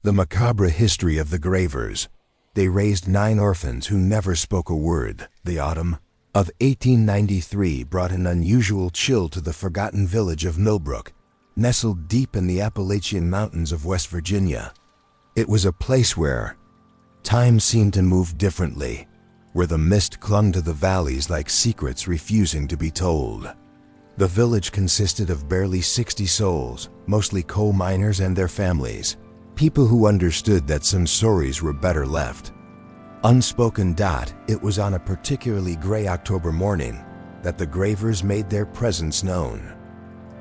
The macabre history of the Gravers. They raised 9 orphans who never spoke a word. The autumn of 1893 brought an unusual chill to the forgotten village of Millbrook, nestled deep in the Appalachian Mountains of West Virginia. It was a place where time seemed to move differently, where the mist clung to the valleys like secrets refusing to be told. The village consisted of barely 60 souls, mostly coal miners and their families, people who understood that some stories were better left unspoken. It was on a particularly gray October morning that the Gravers made their presence known.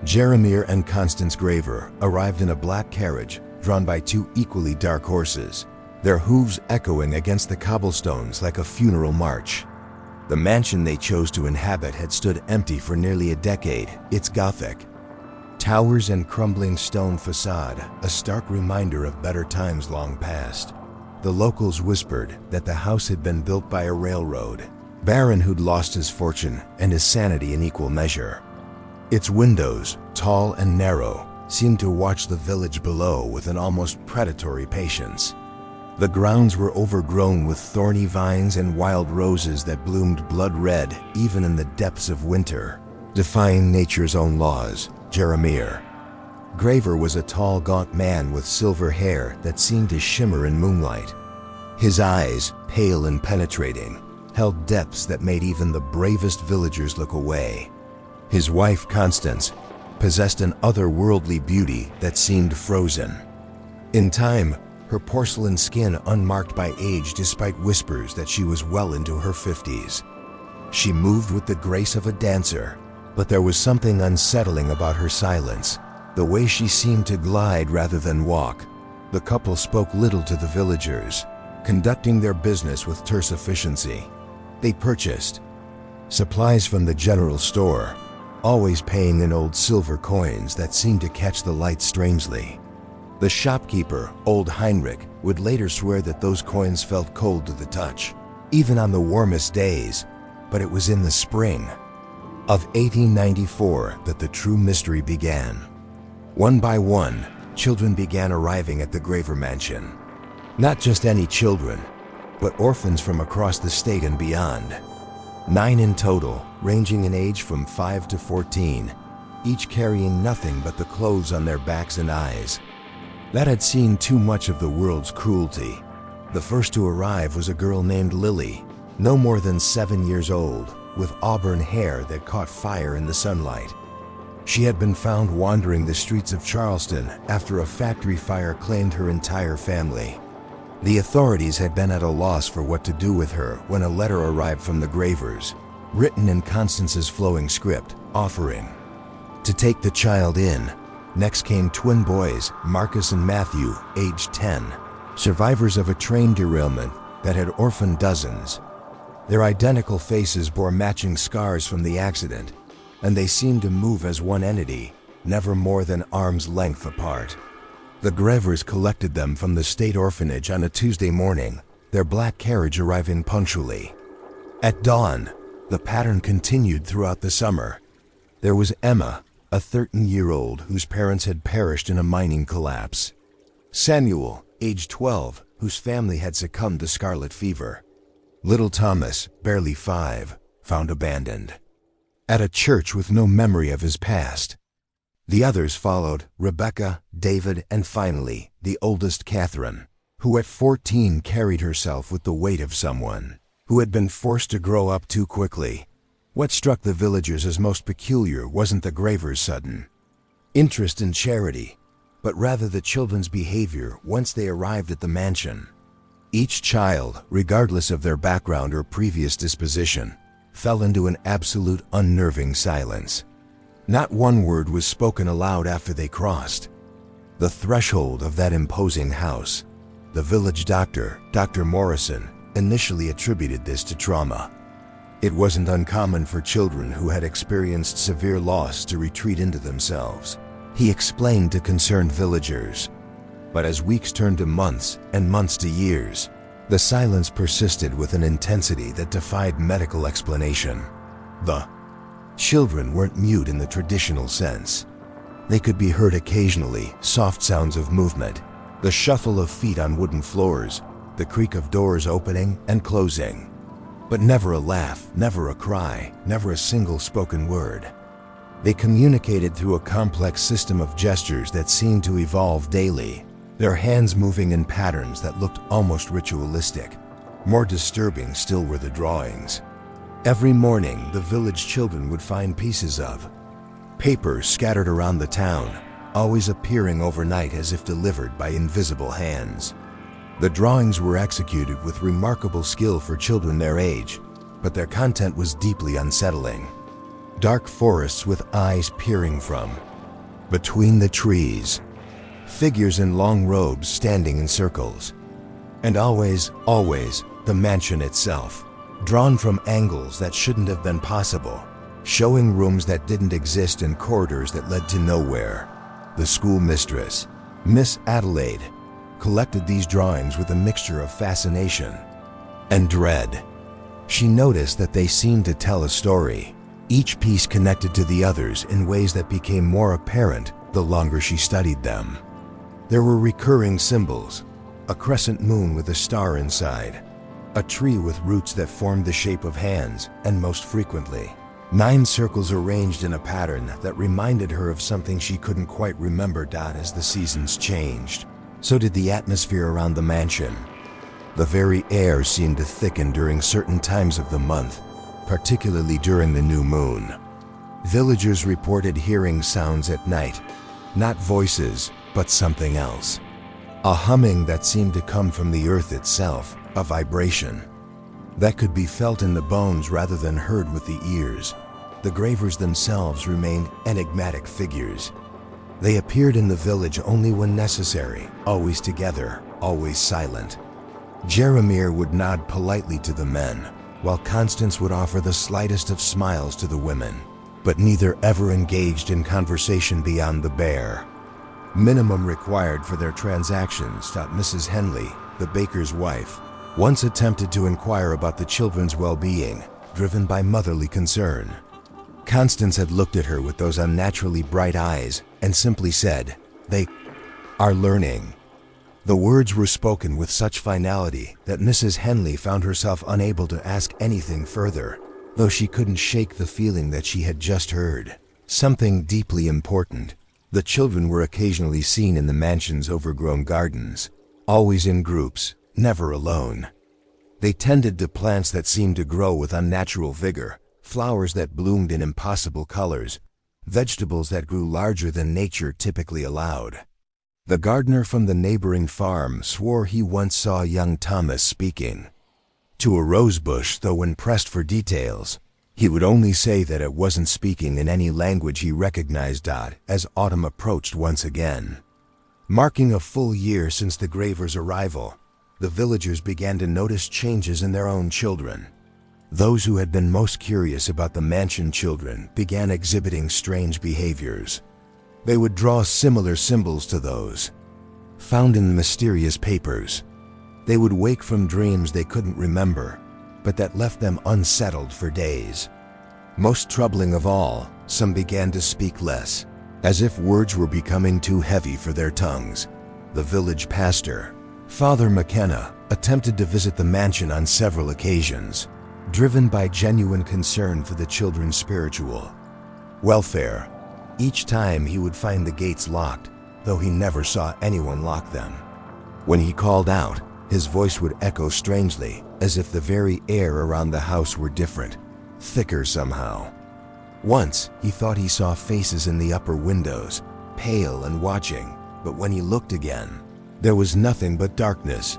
Jeremiah and Constance Graver arrived in a black carriage drawn by 2 equally dark horses, their hooves echoing against the cobblestones like a funeral march. The mansion they chose to inhabit had stood empty for nearly a decade, its Gothic towers and crumbling stone facade a stark reminder of better times long past. The locals whispered that the house had been built by a railroad baron who'd lost his fortune and his sanity in equal measure. Its windows, tall and narrow, seemed to watch the village below with an almost predatory patience. The grounds were overgrown with thorny vines and wild roses that bloomed blood red even in the depths of winter, defying nature's own laws. Jeremiah Graver was a tall, gaunt man with silver hair that seemed to shimmer in moonlight. His eyes, pale and penetrating, held depths that made even the bravest villagers look away. His wife, Constance, possessed an otherworldly beauty that seemed frozen. In time, her porcelain skin unmarked by age despite whispers that she was well into her 50s. She moved with the grace of a dancer, but there was something unsettling about her silence, the way she seemed to glide rather than walk. The couple spoke little to the villagers, conducting their business with terse efficiency. They purchased supplies from the general store, always paying in old silver coins that seemed to catch the light strangely. The shopkeeper, old Heinrich, would later swear that those coins felt cold to the touch, even on the warmest days, but it was in the spring of 1894 that the true mystery began. One by one, children began arriving at the Graver mansion. Not just any children, but orphans from across the state and beyond. 9 in total, ranging in age from 5 to 14, each carrying nothing but the clothes on their backs and eyes. That had seen too much of the world's cruelty. The first to arrive was a girl named Lily, no more than 7 years old, with auburn hair that caught fire in the sunlight. She had been found wandering the streets of Charleston after a factory fire claimed her entire family. The authorities had been at a loss for what to do with her when a letter arrived from the Gravers, written in Constance's flowing script, offering to take the child in. Next came twin boys, Marcus and Matthew, aged 10, survivors of a train derailment that had orphaned dozens. Their identical faces bore matching scars from the accident, and they seemed to move as one entity, never more than arm's length apart. The Gravers collected them from the state orphanage on a Tuesday morning, their black carriage arriving punctually. At dawn, the pattern continued throughout the summer. There was Emma, a 13-year-old whose parents had perished in a mining collapse. Samuel, age 12, whose family had succumbed to scarlet fever. Little Thomas, barely 5, found abandoned at a church with no memory of his past. The others followed, Rebecca, David, and finally, the oldest, Catherine, who at 14 carried herself with the weight of someone who had been forced to grow up too quickly. What struck the villagers as most peculiar wasn't the Gravers' sudden interest in charity, but rather the children's behavior once they arrived at the mansion. Each child, regardless of their background or previous disposition, fell into an absolute unnerving silence. Not one word was spoken aloud after they crossed the threshold of that imposing house. The village doctor, Dr. Morrison, initially attributed this to trauma. It wasn't uncommon for children who had experienced severe loss to retreat into themselves, he explained to concerned villagers. But as weeks turned to months and months to years, the silence persisted with an intensity that defied medical explanation. The children weren't mute in the traditional sense. They could be heard occasionally, soft sounds of movement, The shuffle of feet on wooden floors, the creak of doors opening and closing. But never a laugh, never a cry, never a single spoken word. They communicated through a complex system of gestures that seemed to evolve daily, their hands moving in patterns that looked almost ritualistic. More disturbing still were the drawings. Every morning, the village children would find pieces of paper scattered around the town, always appearing overnight as if delivered by invisible hands. The drawings were executed with remarkable skill for children their age, but their content was deeply unsettling. Dark forests with eyes peering from between the trees, figures in long robes standing in circles, and always, the mansion itself, drawn from angles that shouldn't have been possible, showing rooms that didn't exist and corridors that led to nowhere. The schoolmistress, Miss Adelaide, collected these drawings with a mixture of fascination and dread. She noticed that they seemed to tell a story, each piece connected to the others in ways that became more apparent the longer she studied them. There were recurring symbols: a crescent moon with a star inside, a tree with roots that formed the shape of hands, and most frequently, 9 circles arranged in a pattern that reminded her of something she couldn't quite remember. As the seasons changed, so did the atmosphere around the mansion. The very air seemed to thicken during certain times of the month, particularly during the new moon. Villagers reported hearing sounds at night, not voices, but something else. A humming that seemed to come from the earth itself, a vibration that could be felt in the bones rather than heard with the ears. The Gravers themselves remained enigmatic figures. They appeared in the village only when necessary, always together, always silent. Jeremiah would nod politely to the men, while Constance would offer the slightest of smiles to the women, but neither ever engaged in conversation beyond the bare minimum required for their transactions. Mrs. Henley, the baker's wife, once attempted to inquire about the children's well-being, driven by motherly concern. Constance had looked at her with those unnaturally bright eyes and simply said, "They are learning." The words were spoken with such finality that Mrs. Henley found herself unable to ask anything further, though she couldn't shake the feeling that she had just heard something deeply important. The children were occasionally seen in the mansion's overgrown gardens, always in groups, never alone. They tended to plants that seemed to grow with unnatural vigor, flowers that bloomed in impossible colors, vegetables that grew larger than nature typically allowed. The gardener from the neighboring farm swore he once saw young Thomas speaking to a rosebush, though when pressed for details, he would only say that it wasn't speaking in any language he recognized. As autumn approached once again, marking a full year since the Gravers' arrival, the villagers began to notice changes in their own children. Those who had been most curious about the mansion children began exhibiting strange behaviors. They would draw similar symbols to those found in the mysterious papers. They would wake from dreams they couldn't remember, but that left them unsettled for days. Most troubling of all, some began to speak less, as if words were becoming too heavy for their tongues. The village pastor, Father McKenna, attempted to visit the mansion on several occasions, driven by genuine concern for the children's spiritual welfare. Each time he would find the gates locked, though he never saw anyone lock them. When he called out, his voice would echo strangely, as if the very air around the house were different, thicker somehow. Once, he thought he saw faces in the upper windows, pale and watching, but when he looked again, there was nothing but darkness.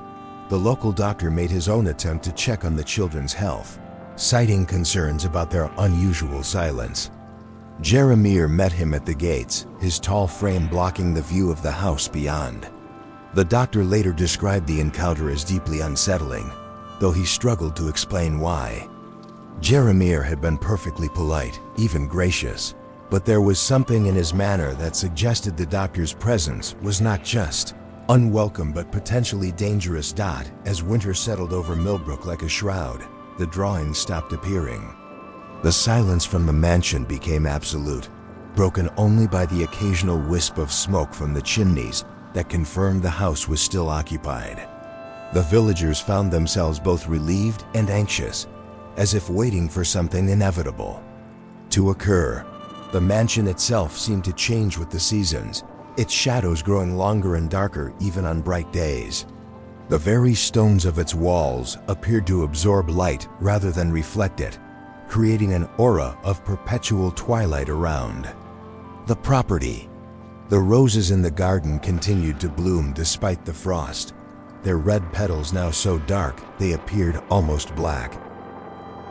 The local doctor made his own attempt to check on the children's health, citing concerns about their unusual silence. Jeremiah met him at the gates, his tall frame blocking the view of the house beyond. The doctor later described the encounter as deeply unsettling, though he struggled to explain why. Jeremiah had been perfectly polite, even gracious, but there was something in his manner that suggested the doctor's presence was not just unwelcome but potentially dangerous. As winter settled over Millbrook like a shroud, the drawings stopped appearing. The silence from the mansion became absolute, broken only by the occasional wisp of smoke from the chimneys that confirmed the house was still occupied. The villagers found themselves both relieved and anxious, as if waiting for something inevitable to occur. The mansion itself seemed to change with the seasons, its shadows growing longer and darker even on bright days. The very stones of its walls appeared to absorb light rather than reflect it, creating an aura of perpetual twilight around the property. The roses in the garden continued to bloom despite the frost, their red petals now so dark they appeared almost black.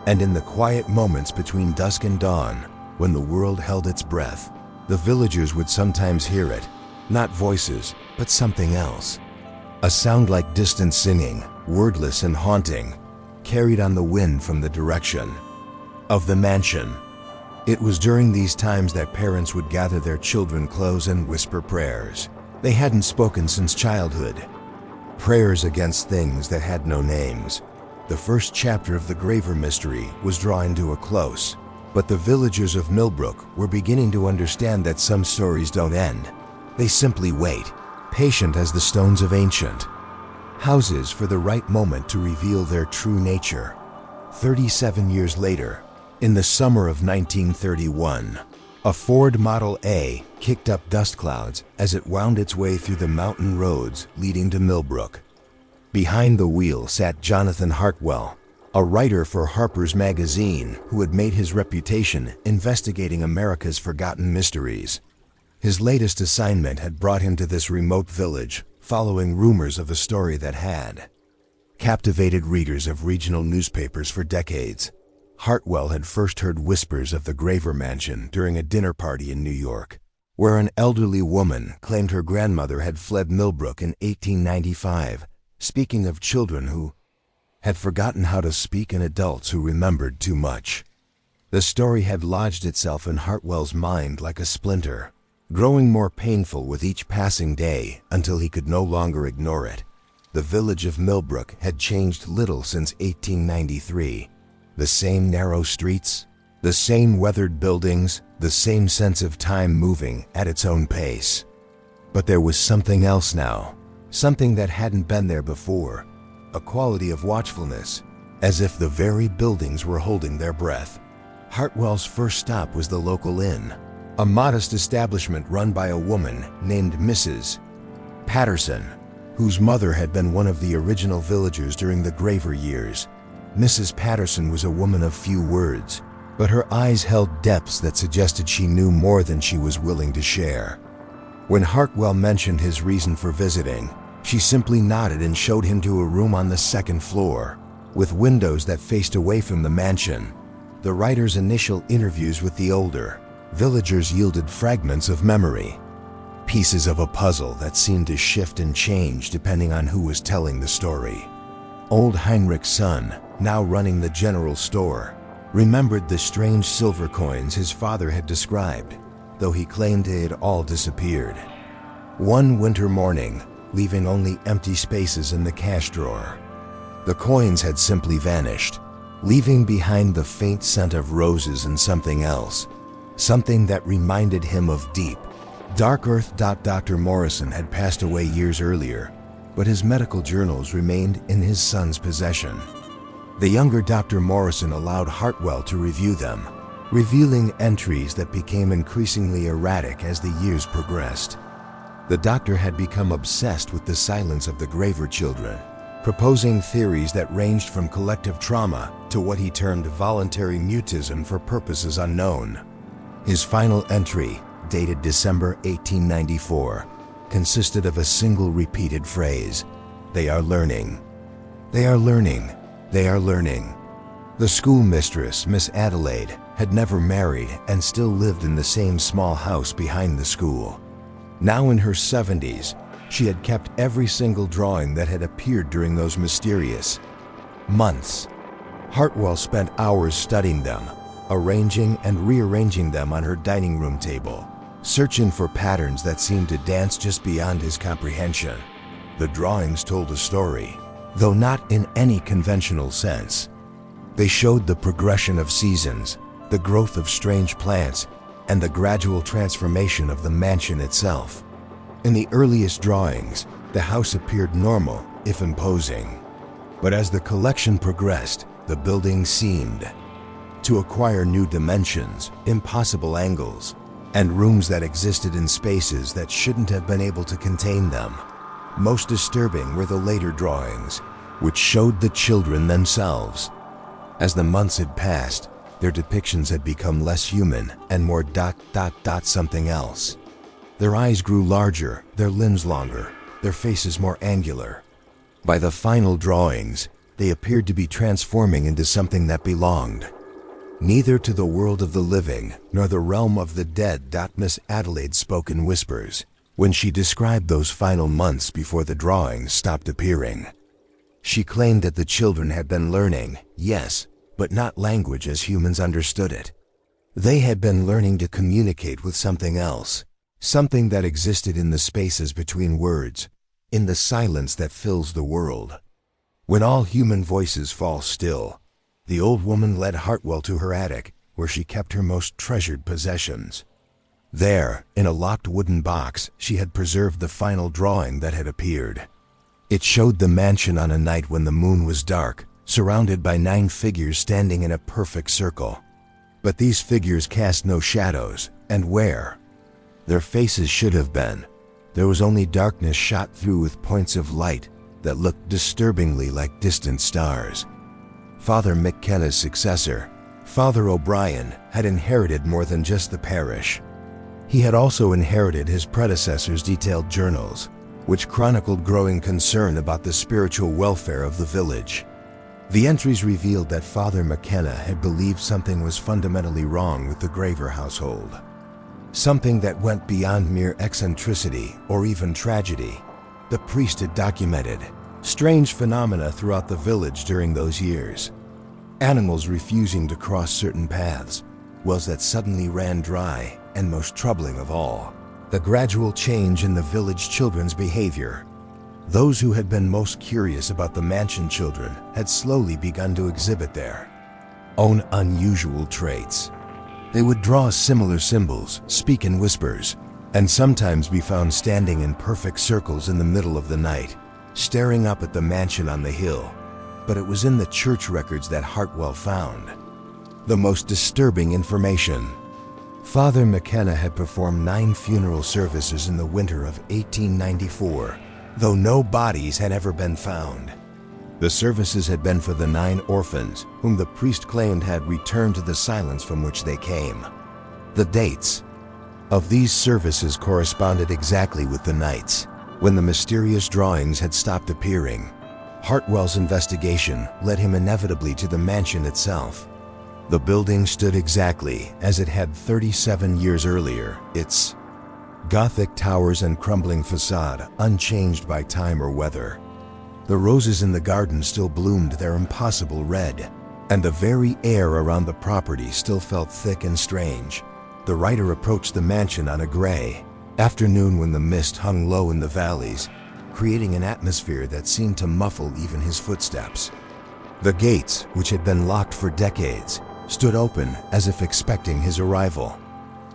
And in the quiet moments between dusk and dawn, when the world held its breath, the villagers would sometimes hear it, not voices, but something else. A sound like distant singing, wordless and haunting, carried on the wind from the direction of the mansion. It was during these times that parents would gather their children close and whisper prayers they hadn't spoken since childhood. Prayers against things that had no names. The first chapter of the Graver mystery was drawing to a close, but the villagers of Millbrook were beginning to understand that some stories don't end. They simply wait, patient as the stones of ancient houses for the right moment to reveal their true nature. 37 years later, in the summer of 1931, a Ford Model A kicked up dust clouds as it wound its way through the mountain roads leading to Millbrook. Behind the wheel sat Jonathan Hartwell, a writer for Harper's Magazine who had made his reputation investigating America's forgotten mysteries. His latest assignment had brought him to this remote village, following rumors of a story that had captivated readers of regional newspapers for decades. Hartwell had first heard whispers of the Graver mansion during a dinner party in New York, where an elderly woman claimed her grandmother had fled Millbrook in 1895, speaking of children who had forgotten how to speak and adults who remembered too much. The story had lodged itself in Hartwell's mind like a splinter, growing more painful with each passing day until he could no longer ignore it. The village of Millbrook had changed little since 1893. The same narrow streets, the same weathered buildings, the same sense of time moving at its own pace. But there was something else now, something that hadn't been there before, a quality of watchfulness, as if the very buildings were holding their breath. Hartwell's first stop was the local inn, a modest establishment run by a woman named Mrs. Patterson, whose mother had been one of the original villagers during the Graver years. Mrs. Patterson was a woman of few words, but her eyes held depths that suggested she knew more than she was willing to share. When Hartwell mentioned his reason for visiting, she simply nodded and showed him to a room on the second floor, with windows that faced away from the mansion. The writer's initial interviews with the older villagers yielded fragments of memory, pieces of a puzzle that seemed to shift and change depending on who was telling the story. Old Heinrich's son, now running the general store, remembered the strange silver coins his father had described, though he claimed they had all disappeared one winter morning, leaving only empty spaces in the cash drawer. The coins had simply vanished, leaving behind the faint scent of roses and something else, something that reminded him of deep, dark earth. Dr. Morrison had passed away years earlier, but his medical journals remained in his son's possession. The younger Dr. Morrison allowed Hartwell to review them, revealing entries that became increasingly erratic as the years progressed. The doctor had become obsessed with the silence of the Graver children, proposing theories that ranged from collective trauma to what he termed voluntary mutism for purposes unknown. His final entry, dated December 1894, consisted of a single repeated phrase: "They are learning. They are learning. They are learning." The schoolmistress, Miss Adelaide, had never married and still lived in the same small house behind the school. Now in her 70s, she had kept every single drawing that had appeared during those mysterious months. Hartwell spent hours studying them, arranging and rearranging them on her dining room table, searching for patterns that seemed to dance just beyond his comprehension. The drawings told a story, though not in any conventional sense. They showed the progression of seasons, the growth of strange plants, and the gradual transformation of the mansion itself. In the earliest drawings, the house appeared normal, if imposing. But as the collection progressed, the building seemed to acquire new dimensions, impossible angles, and rooms that existed in spaces that shouldn't have been able to contain them. Most disturbing were the later drawings, which showed the children themselves. As the months had passed, their depictions had become less human and more something else. Their eyes grew larger, their limbs longer, their faces more angular. By the final drawings, they appeared to be transforming into something that belonged neither to the world of the living nor the realm of the dead. Miss Adelaide spoke in whispers when she described those final months before the drawings stopped appearing. She claimed that the children had been learning, yes, but not language as humans understood it. They had been learning to communicate with something else, something that existed in the spaces between words, in the silence that fills the world. When all human voices fall still, the old woman led Hartwell to her attic, where she kept her most treasured possessions. There, in a locked wooden box, she had preserved the final drawing that had appeared. It showed the mansion on a night when the moon was dark, surrounded by 9 figures standing in a perfect circle. But these figures cast no shadows, and where their faces should have been, there was only darkness shot through with points of light that looked disturbingly like distant stars. Father McKenna's successor, Father O'Brien, had inherited more than just the parish. He had also inherited his predecessor's detailed journals, which chronicled growing concern about the spiritual welfare of the village. The entries revealed that Father McKenna had believed something was fundamentally wrong with the Graver household. Something that went beyond mere eccentricity or even tragedy. The priest had documented strange phenomena throughout the village during those years. Animals refusing to cross certain paths, wells that suddenly ran dry, and most troubling of all, the gradual change in the village children's behavior. Those who had been most curious about the mansion children had slowly begun to exhibit their own unusual traits. They would draw similar symbols, speak in whispers, and sometimes be found standing in perfect circles in the middle of the night, staring up at the mansion on the hill. But it was in the church records that Hartwell found the most disturbing information. Father McKenna had performed 9 funeral services in the winter of 1894, though no bodies had ever been found. The services had been for the 9 orphans, whom the priest claimed had returned to the silence from which they came. The dates of these services corresponded exactly with the nights when the mysterious drawings had stopped appearing. Hartwell's investigation led him inevitably to the mansion itself. The building stood exactly as it had 37 years earlier, its Gothic towers and crumbling facade unchanged by time or weather. The roses in the garden still bloomed their impossible red, and the very air around the property still felt thick and strange. The writer approached the mansion on a gray afternoon when the mist hung low in the valleys, creating an atmosphere that seemed to muffle even his footsteps. The gates, which had been locked for decades, stood open as if expecting his arrival.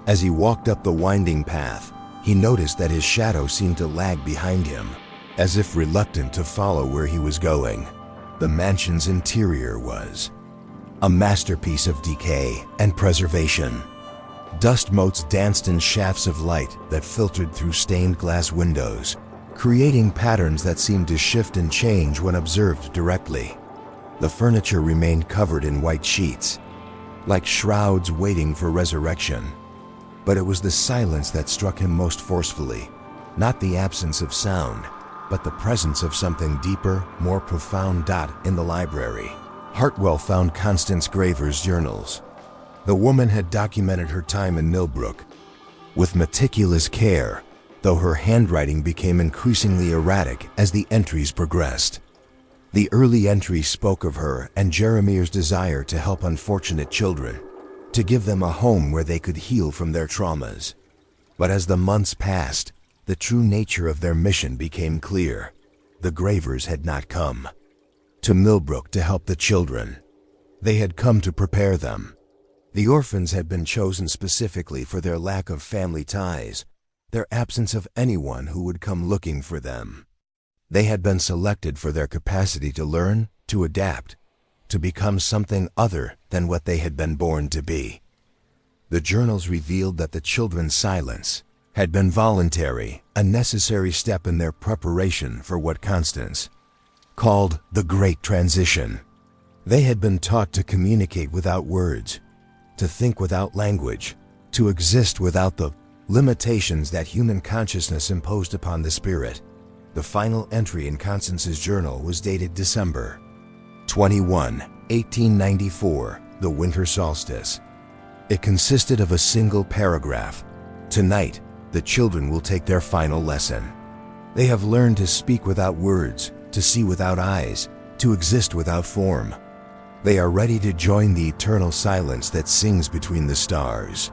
As he walked up the winding path, he noticed that his shadow seemed to lag behind him, as if reluctant to follow where he was going. The mansion's interior was a masterpiece of decay and preservation. Dust motes danced in shafts of light that filtered through stained glass windows, creating patterns that seemed to shift and change when observed directly. The furniture remained covered in white sheets, like shrouds waiting for resurrection. But it was the silence that struck him most forcefully, not the absence of sound, but the presence of something deeper, more profound. In the library, Hartwell found Constance Graver's journals. The woman had documented her time in Millbrook with meticulous care, though her handwriting became increasingly erratic as the entries progressed. The early entries spoke of her and Jeremy's desire to help unfortunate children, to give them a home where they could heal from their traumas. But as the months passed, the true nature of their mission became clear. The Gravers had not come to Millbrook to help the children. They had come to prepare them. The orphans had been chosen specifically for their lack of family ties, their absence of anyone who would come looking for them. They had been selected for their capacity to learn, to adapt, to become something other than what they had been born to be. The journals revealed that the children's silence had been voluntary, a necessary step in their preparation for what Constance called the Great Transition. They had been taught to communicate without words, to think without language, to exist without the limitations that human consciousness imposed upon the spirit. The final entry in Constance's journal was dated December 21, 1894, the winter solstice. It consisted of a single paragraph. Tonight, the children will take their final lesson. They have learned to speak without words, to see without eyes, to exist without form. They are ready to join the eternal silence that sings between the stars.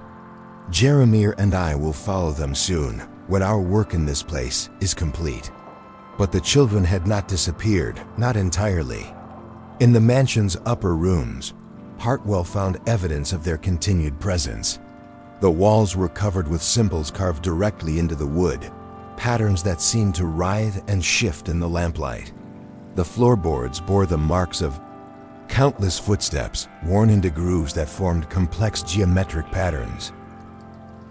Jeremiah and I will follow them soon, when our work in this place is complete. But the children had not disappeared, not entirely. In the mansion's upper rooms, Hartwell found evidence of their continued presence. The walls were covered with symbols carved directly into the wood, patterns that seemed to writhe and shift in the lamplight. The floorboards bore the marks of countless footsteps, worn into grooves that formed complex geometric patterns.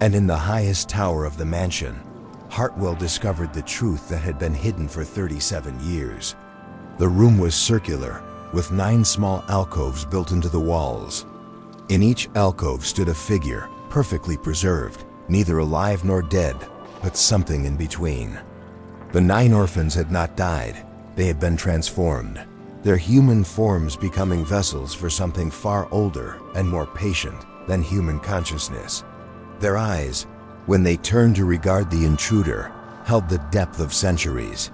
And in the highest tower of the mansion, Hartwell discovered the truth that had been hidden for 37 years. The room was circular, with 9 small alcoves built into the walls. In each alcove stood a figure, perfectly preserved, neither alive nor dead, but something in between. The 9 orphans had not died, they had been transformed, their human forms becoming vessels for something far older and more patient than human consciousness. Their eyes, when they turned to regard the intruder, held the depth of centuries.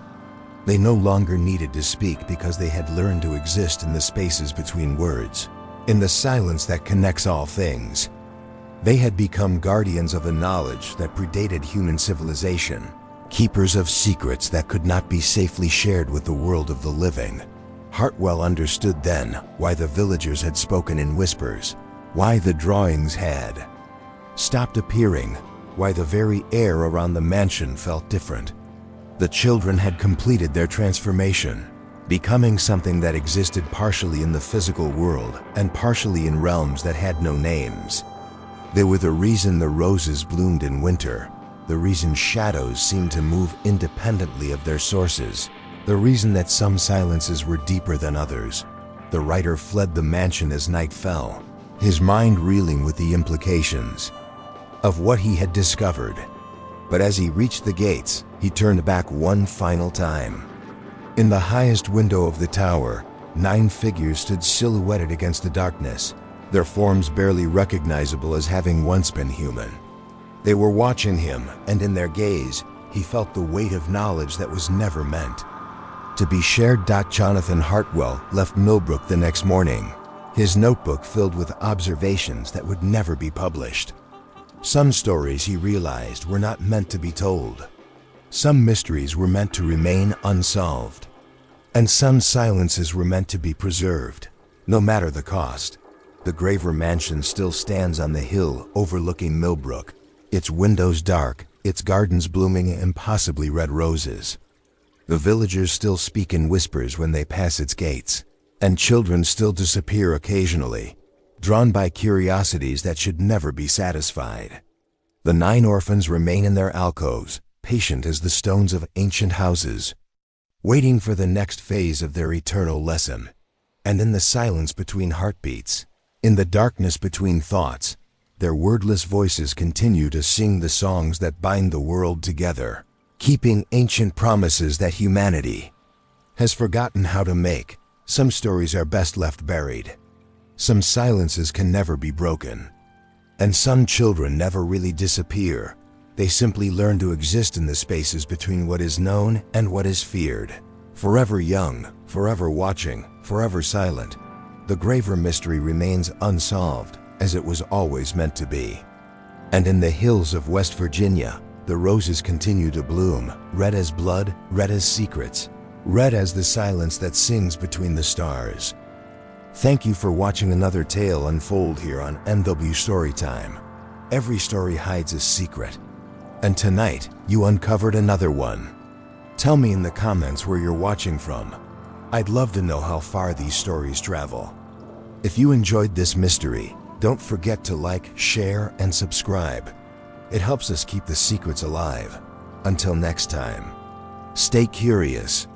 They no longer needed to speak because they had learned to exist in the spaces between words, in the silence that connects all things. They had become guardians of a knowledge that predated human civilization, keepers of secrets that could not be safely shared with the world of the living. Hartwell understood then why the villagers had spoken in whispers, why the drawings had stopped appearing, why the very air around the mansion felt different. The children had completed their transformation, becoming something that existed partially in the physical world and partially in realms that had no names. They were the reason the roses bloomed in winter, the reason shadows seemed to move independently of their sources, the reason that some silences were deeper than others. The writer fled the mansion as night fell, his mind reeling with the implications of what he had discovered. But as he reached the gates, he turned back one final time. In the highest window of the tower, 9 figures stood silhouetted against the darkness, their forms barely recognizable as having once been human. They were watching him, and in their gaze, he felt the weight of knowledge that was never meant to be shared. Jonathan Hartwell left Millbrook the next morning, his notebook filled with observations that would never be published. Some stories, he realized, were not meant to be told. Some mysteries were meant to remain unsolved. And some silences were meant to be preserved, no matter the cost. The Graver mansion still stands on the hill overlooking Millbrook, its windows dark, its gardens blooming impossibly red roses. The villagers still speak in whispers when they pass its gates, and children still disappear occasionally, drawn by curiosities that should never be satisfied. The 9 orphans remain in their alcoves, patient as the stones of ancient houses, waiting for the next phase of their eternal lesson. And in the silence between heartbeats, in the darkness between thoughts, their wordless voices continue to sing the songs that bind the world together, keeping ancient promises that humanity has forgotten how to make. Some stories are best left buried. Some silences can never be broken. And some children never really disappear. They simply learn to exist in the spaces between what is known and what is feared. Forever young, forever watching, forever silent. The Graver mystery remains unsolved, as it was always meant to be. And in the hills of West Virginia, the roses continue to bloom, red as blood, red as secrets, red as the silence that sings between the stars. Thank you for watching another tale unfold here on NW Storytime. Every story hides a secret, And tonight, you uncovered another one. Tell me in the comments where you're watching from. I'd love to know how far these stories travel. If you enjoyed this mystery, don't forget to like, share, and subscribe. It helps us keep the secrets alive. Until next time, stay curious,